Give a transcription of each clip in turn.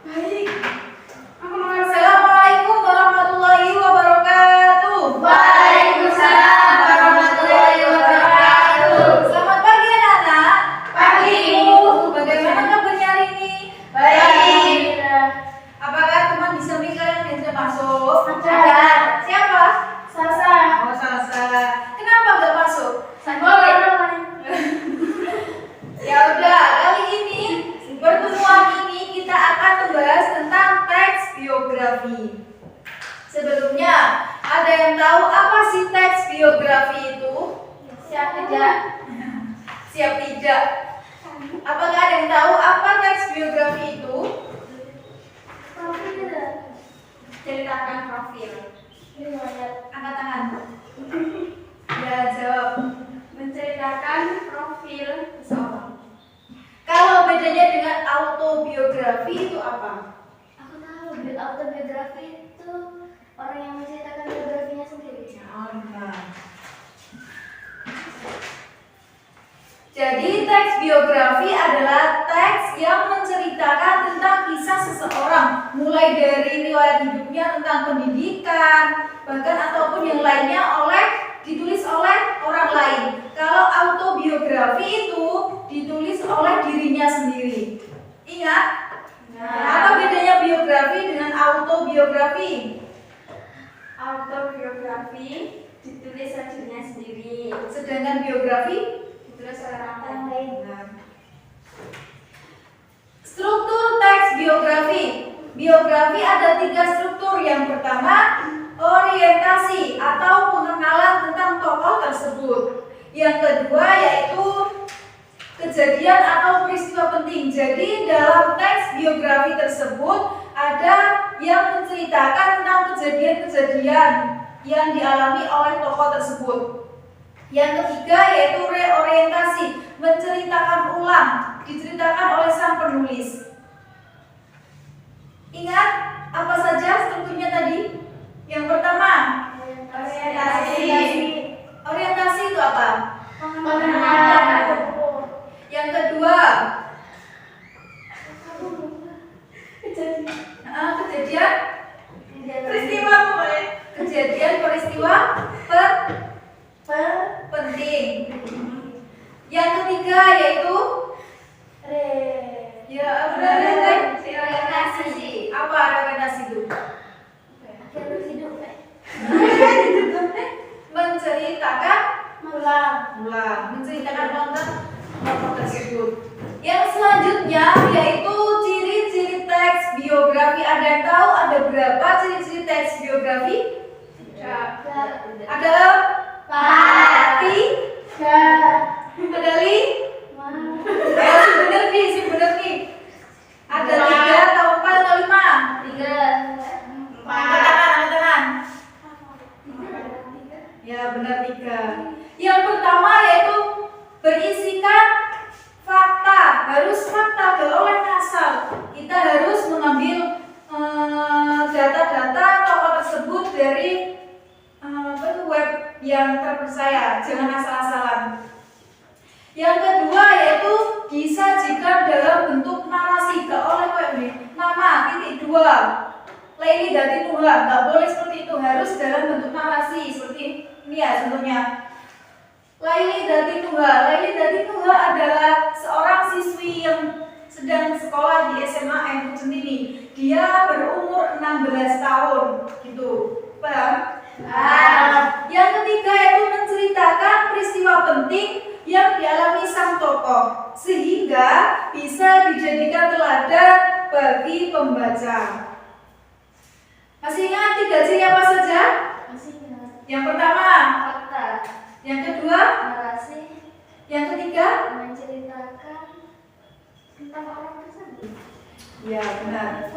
Baik. Assalamualaikum warahmatullahi wabarakatuh. Waalaikumsalam warahmatullahi wabarakatuh. Selamat pagi anak-anak. Pagi, Ibu. Bagaimana kabarnya hari ini? Baik. Apakah teman di samping kalian yang sudah masuk? Ada. Siapa? Salsa. Oh, salah. Kenapa nggak masuk? Boleh. Ya udah, kali ini pertemuan ini kita akan membahas tentang teks biografi. Sebelumnya, ada yang tahu apa sih teks biografi itu? Siap tidak? Siap tidak. Apakah ada yang tahu apa teks biografi itu? Profil. Ceritakan profil. Angkat tangan. Ya, jawab. Menceritakan profil seseorang. Kalau bedanya dengan autobiografi itu apa? Aku tahu, autobiografi itu orang yang menceritakan biografinya sendiri. Jadi teks biografi adalah teks yang menceritakan tentang kisah seseorang, mulai dari riwayat hidupnya, tentang pendidikan, bahkan ataupun yang lainnya ditulis oleh orang lain. Kalau autobiografi itu ditulis oleh dirinya sendiri. Ingat? Apa bedanya biografi dengan autobiografi? Autobiografi ditulis oleh dirinya sendiri, Sedangkan biografi ditulis oleh orang lain. Struktur teks biografi. Biografi ada 3 struktur. Yang pertama, orientasi atau pengenalan tentang tokoh tersebut. Yang kedua yaitu kejadian atau peristiwa penting. Jadi dalam teks biografi tersebut ada yang menceritakan tentang kejadian-kejadian yang dialami oleh tokoh tersebut. Yang ketiga yaitu reorientasi, menceritakan ulang, diceritakan oleh sang penulis. Ingat apa saja strukturnya tadi? Yang pertama, orientasi itu apa? Pengenalan. Yang kedua, kejadian peristiwa penting. Yang ketiga yaitu orientasi. Apa orientasi itu? Menceritakan menceritakan konten tokoh tersebut. Yang selanjutnya yaitu ciri-ciri teks biografi. Ada yang tahu ada berapa ciri-ciri teks biografi? Ada Pati, ada Li. Si bener nih. Ada 3 atau 4 atau 5? Angkat tangan. Ya benar 3. Yang pertama yaitu berisikan fakta. Harus fakta, gak oleh ngasal. Kita harus mengambil data-data tokoh tersebut dari web yang terpercaya. Jangan asal-asalan. Yang kedua yaitu disajikan dalam bentuk narasi. Gak oleh kayak ini. Nama .2 Laili Dati Nuha, nggak boleh seperti itu, harus dalam bentuk narasi seperti ini ya contohnya. Laili Dati Nuha adalah seorang siswi yang sedang sekolah di SMA M. Centini. Dia berumur 16 tahun, gitu. Paham? Yang ketiga yaitu menceritakan peristiwa penting yang dialami sang tokoh sehingga bisa dijadikan teladan bagi pembaca. Masih ingat 3 ciri apa saja? Masih ingat. Yang pertama, Fakta. yang kedua, Narasi. yang ketiga, Menceritakan tentang orang tersebut. ya benar.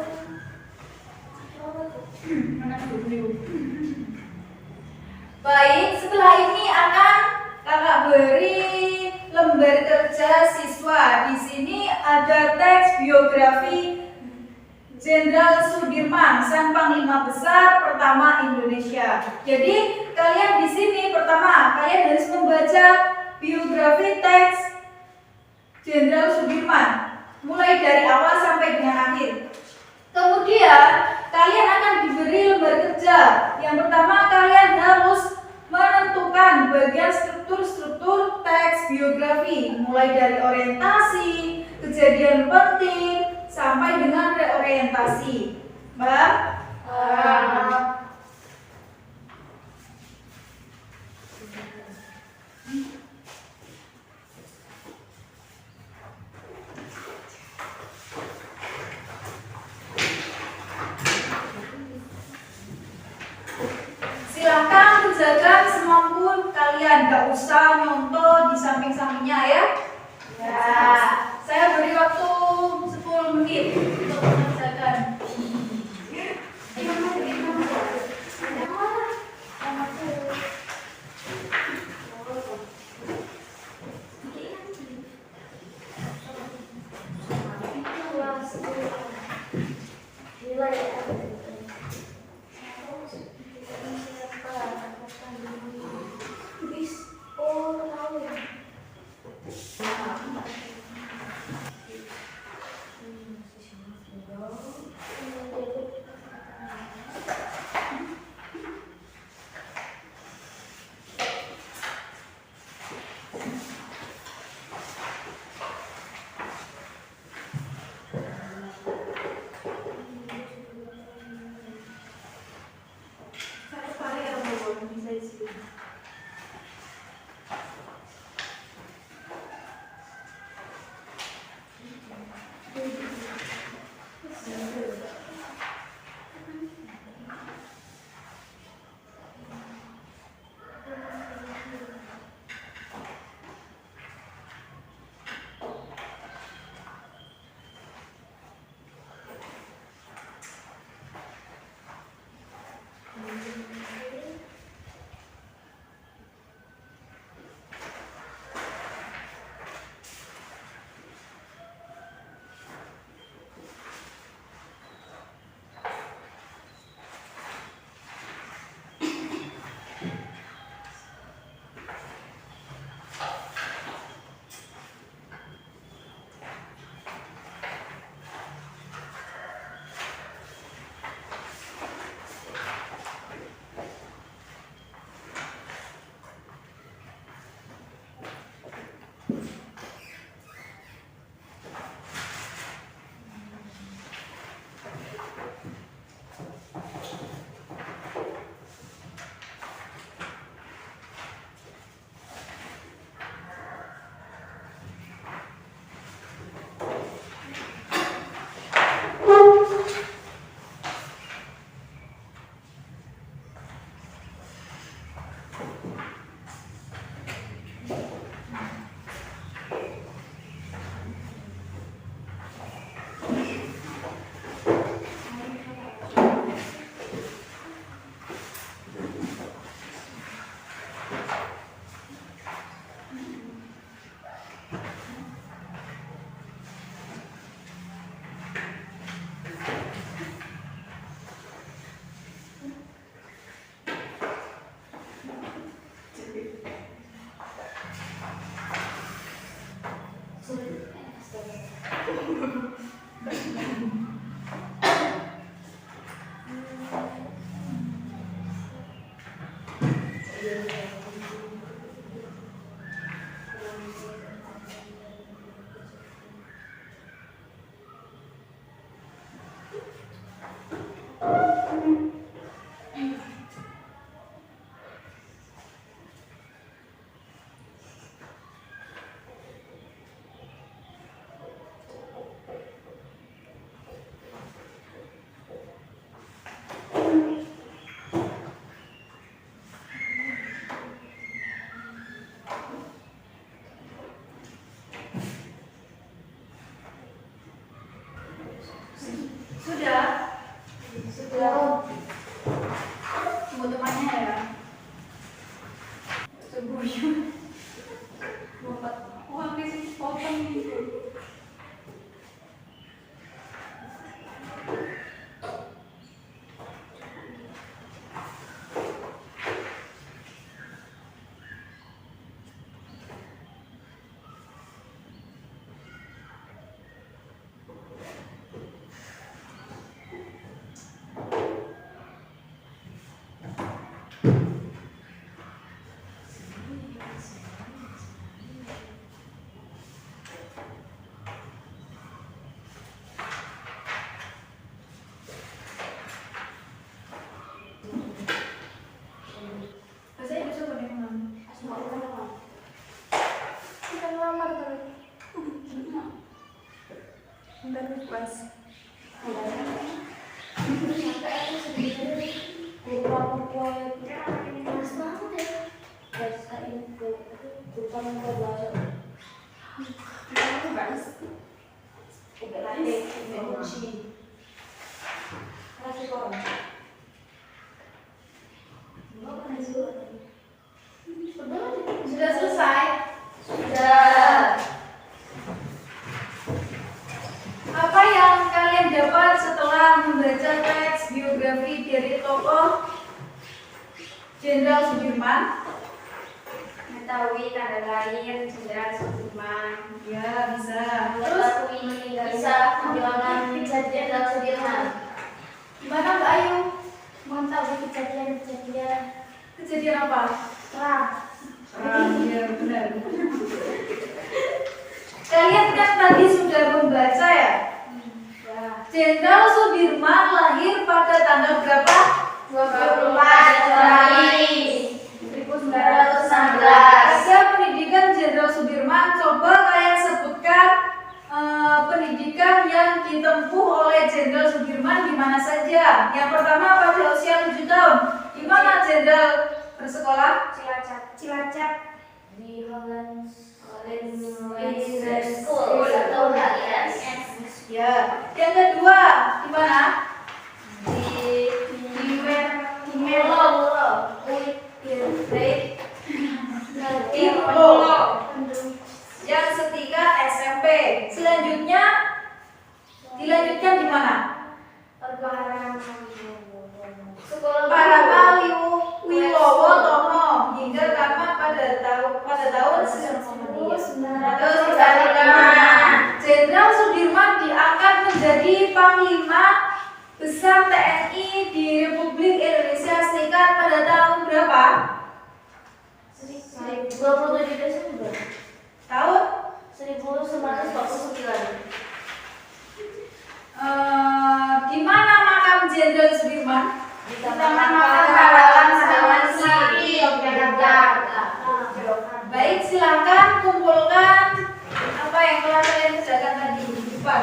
Baik, setelah ini akan kakak beri lembar kerja siswa. Di sini ada teks biografi Jenderal Sudirman, sang Panglima Besar pertama Indonesia. Jadi kalian di sini pertama kalian harus membaca biografi teks Jenderal Sudirman, mulai dari awal sampai dengan akhir. kalian akan diberi lembar kerja. Yang pertama, kalian harus menentukan bagian struktur teks biografi, mulai dari orientasi, kejadian penting, sampai dengan reorientasi. Mbak? Silahkan kerjakan semampu kalian, gak usah nyontoh di samping-sampingnya ya. Ya, saya beri waktu 10 menit untuk mengerjakan. Bahasa Inggris apa nih, Mam? Asma ulama. Kita ngelamar kali. Bentar pas. Sampai aku sendiri lupa mas banget ya. Bahasa ini lupa bahasa. Udah lagi emosi. Kasih koran. Sudah selesai? Sudah. Apa yang kalian dapat setelah membaca teks biografi dari tokoh Jenderal Sudirman? Mengetahui tanggal lahir Jenderal Sudirman. Ya, bisa. Terus bisa perjuangan Jenderal Sudirman. Gimana Mbak Ayu? Mengetahui kejadian-kejadian Kejadian apa? perang. Ya, benar. Kalian kan tadi sudah membaca ya? Jenderal Sudirman lahir pada tanggal berapa? 24 Januari 1916. Ada pendidikan Jenderal Sudirman. Coba kalian sebutkan pendidikan yang ditempuh oleh Jenderal Sudirman di mana saja. Yang pertama pada usia 7 tahun. Di mana Jenderal bersekolah? Cilacap di Holland School atau HIS. Ya. Yang kedua di mana? Di Melo. Di Pulau. Yang ketiga SMP. Selanjutnya dilanjutkan di mana? Parama Wilowo Tomo hingga tamat pada tahun 1995. Jenderal Sudirman diangkat menjadi Panglima Besar TNI di Republik Indonesia Serikat pada tahun berapa? 27 Desember Tahun 1949. Di mana makam Jenderal Sudirman? Di Taman Pahlawan Sari, Yogyakarta. Baik, silakan kumpulkan apa yang telah kalian kerjakan tadi di depan.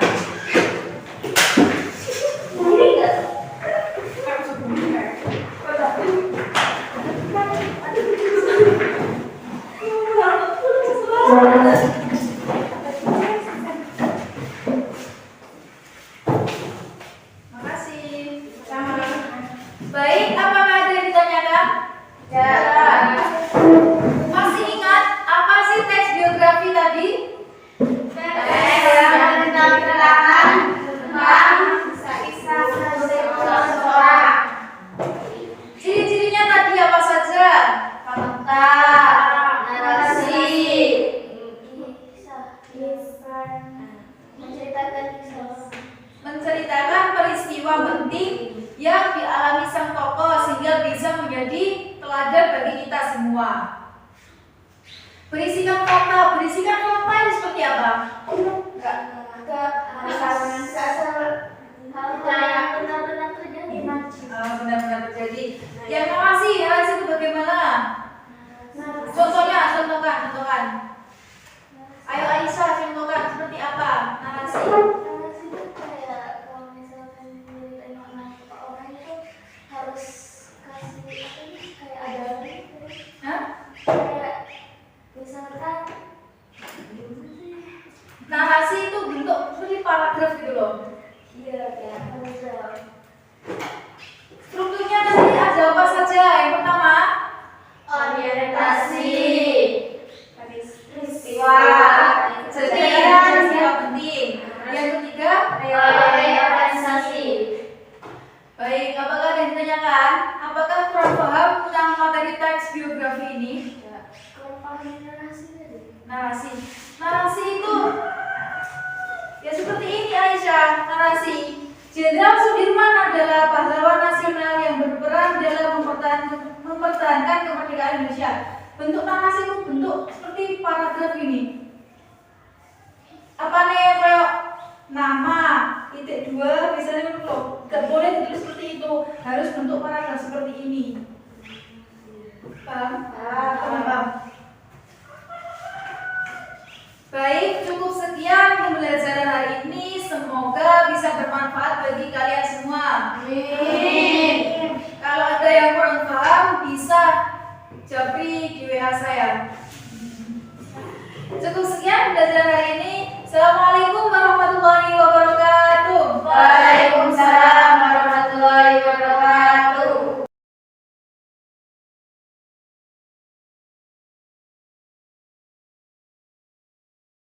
Makasih. Sama. Baik, apakah ada yang ditanyakan? Ya. Masih ingat apa sih teks biografi tadi? Ciri-cirinya tadi apa saja? Fakta, narasi, Menceritakan peristiwa penting yang dialami sang tokoh sehingga bisa menjadi teladan bagi kita semua. Berisikan fakta ini seperti apa? benar-benar terjadi. Benar-benar terjadi. Yang narasi itu bagaimana? Contohkan. Ayo Aisyah, contohkan seperti apa narasi? Narasi itu kayak kalau misalkan nyeritain orang itu harus kasih apa nih, kayak ada Hah? kayak misalkan Narasi itu bentuk seperti paragraf gitu loh. iya kayak paragraf. Strukturnya tadi ada apa saja? Yang pertama, Orientasi, peristiwa, peristiwa penting. Yang ketiga, reorganisasi. baik, apakah ada yang ditanyakan? Apakah kurang paham tentang materi teks biografi ini? Kalau paham narasi tadi. Narasi itu ya seperti ini Aisyah. Narasi Jenderal Sudirman adalah pahlawan nasional yang berperan dalam mempertahankan kemerdekaan Indonesia. Bentuk narasi itu bentuk seperti paragraf ini. Apa nih kayak nama titik dua misalnya loh, gak boleh ditulis seperti itu, harus bentuk paragraf seperti ini. Paham? Paham. Baik, cukup sekian pembelajaran hari ini. Semoga bisa bermanfaat bagi kalian semua. Amin. Kalau ada yang kurang paham bisa japri di WA saya. Cukup sekian pembelajaran hari ini.